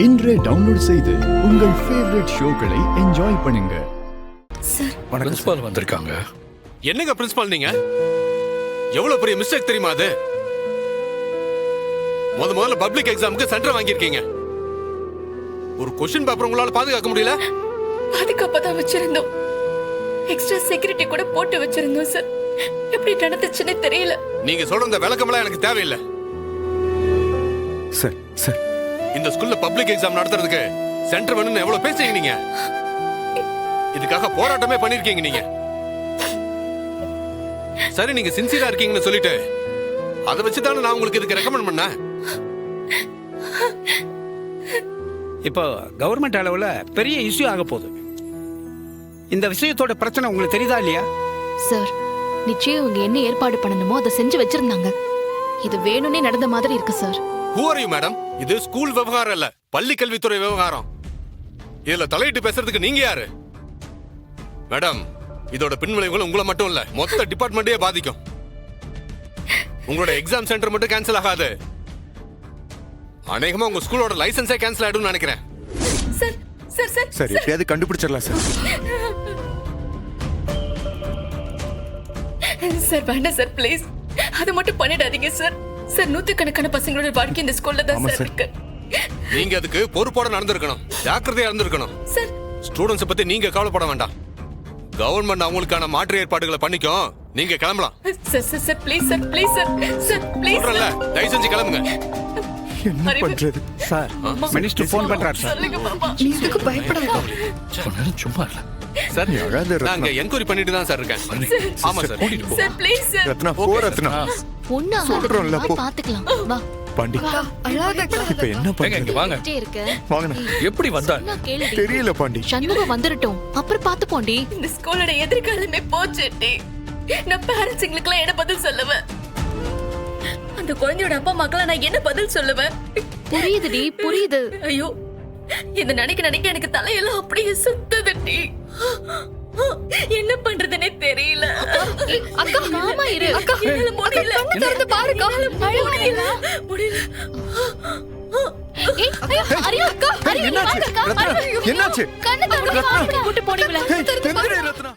இன்றே டவுன்லோட் செய்து உங்கள் ஃபேவரட் ஷோக்களை என்ஜாய் பண்ணுங்க. சார், பிரின்சிபால் வந்திருக்காங்க. என்னங்க பிரின்சிபால் நீங்க? எவ்வளவு பெரிய மிஸ்டேக் தெரியுமா அது? முதல்ல பப்ளிக் எக்ஸாமுக்கு சென்டர் வாங்கியிருக்கீங்க. ஒரு क्वेश्चन பேப்பர் உங்களால பாதுகாக்க முடியல. பாதுகாப்பதான் வச்சிருந்தோம். எக்ஸ்ட்ரா செக்யூரிட்டி கூட போட்டு வச்சிருந்தோம் சார். எப்படி நடந்துச்சுன்னு தெரியல. நீங்க சொல்ற இந்த விளக்கமெல்லாம் எனக்கு தேவையில்லை. சார் சார் இந்த ஸ்கூல்ல பப்ளிக் எக்ஸாம் நடத்துறதுக்கு சென்டர் வேணும்னு எவ்வளவு பேசுறீங்க நீங்க? இதுக்காக போராட்டமே பண்ணிருக்கீங்க நீங்க. சரி, நீங்க சின்சியரா இருக்கீங்கன்னு சொல்லிட்டு அதை வச்சுதானே நான் உங்களுக்கு இதுக்கு ரெக்கமெண்ட் பண்ணேன். இப்போ கவர்மெண்ட் அளவுல பெரிய இஷ்யூ ஆக போகுது. இந்த விஷயத்தோட பிரச்சனை உங்களுக்கு தெரியுதா இல்லையா? சார், நிச்சயம் இவங்க என்ன ஏற்பாடு பண்ணணுமோ அதை செஞ்சு வச்சிருந்தாங்க. இது வேணும்னே நடந்த மாதிரி இருக்கு sir. Who are you, madam? இது ஸ்கூல் விவகாரம் இல்ல, பள்ளி கல்வித்துறை விவகாரம். இதுல தலையிட்டு பேசுறதுக்கு நீங்க யாரு? மேடம், இதோட பின்விளைவுகள் உங்களை மட்டும் இல்ல, மொத்த டிபார்ட்மெண்ட்டே பாதிக்கும். உங்களோட எக்ஸாம் சென்டர் மட்டும் கேன்சல் ஆகாது, அநேகமா உங்க ஸ்கூலோட லைசன்ஸே கேன்சல் ஆயிடும்னு நினைக்கிறேன். சார் சார் சார் சார் எப்படியாவது கண்டுபிடிச்சிடலாம் சார். சார் வேண்டாம் சார், ப்ளீஸ் அதை மட்டும் பண்ணிடாதீங்க சார். சார், நூத்துக்கணக்கான பசங்களோட வாழ்க்கை இந்த ஸ்கூல்ல தான் சார் இருக்கு. நீங்க அதுக்கு பொறுப்போட நடந்திருக்கணும், ஜாக்கிரதையா இருந்திருக்கணும். சார், ஸ்டூடெண்ட்ஸ் பத்தி நீங்க கவலைப்பட வேண்டாம். கவர்மெண்ட் அவங்களுக்கான மாற்று ஏற்பாடுகளை பண்ணிக்கும். நீங்க கிளம்பலாம். Sir sir sir please sir, please sir, sir please சொல்றேன்ல, தயவு செஞ்சு கிளம்புங்க. என்ன பண்றது சார், மினிஸ்டர் ஃபோன் பண்றாரு சார். சொல்லுங்க மாமா. இதுக்கு பயப்படாத. கொஞ்ச நேரம் சும்மா இல்ல. சார், அழாத ரத்னா. நாங்க என்கொயரி பண்ணிட்டு தான் சார் இருக்கேன். ஆமா சார். கூட்டிட்டு போ. Sir please sir. ரத்னா போ ரத்னா. ஒண்ணு சொல்றோம்ல, போ. பாத்துக்கலாம். வா. பாண்டி இப்ப என்ன ஏங்க, பண்றது? இங்க வாங்க. கிட்டே இருக்க. வாங்கண்ணா. எப்படி வந்தா? நான் கேளுடி. தெரியல பாண்டி. சண்முகம் வந்துடட்டும், அப்புறம் பாத்து போண்டி. இந்த ஸ்கூலோட எதிர்காலமே போச்சுட்டி. நான் பேரண்ட்ஸ்ங்களுக்குலாம் என்ன பதில் சொல்லுவேன்? அந்த குழந்தையோட அப்பா அம்மாக்கெல்லாம் நான் என்ன பதில் சொல்லுவேன்? புரியுதுடி, புரியுது. ஐயோ, இந்த நினைக்க எனக்கு தலையெல்லாம் அப்படியே சுத்துதுடி. என்ன பண்றதுன்னே தெரியல. அக்கா, மாமா இரு. அக்கா, என்னால முடியல. கண்ணு திறந்து பாருக்கா. முடியல. முடியல. ஏய், ஐயோ, அரியா அக்கா, அரியா, என்னாச்சு? வாங்க அக்கா. ரத்னா, ஐயோ, என்னாச்சு? கண்ணு திறந்து பாருங்க. கூட்டி போனீங்களா? எந்திரி ரத்னா.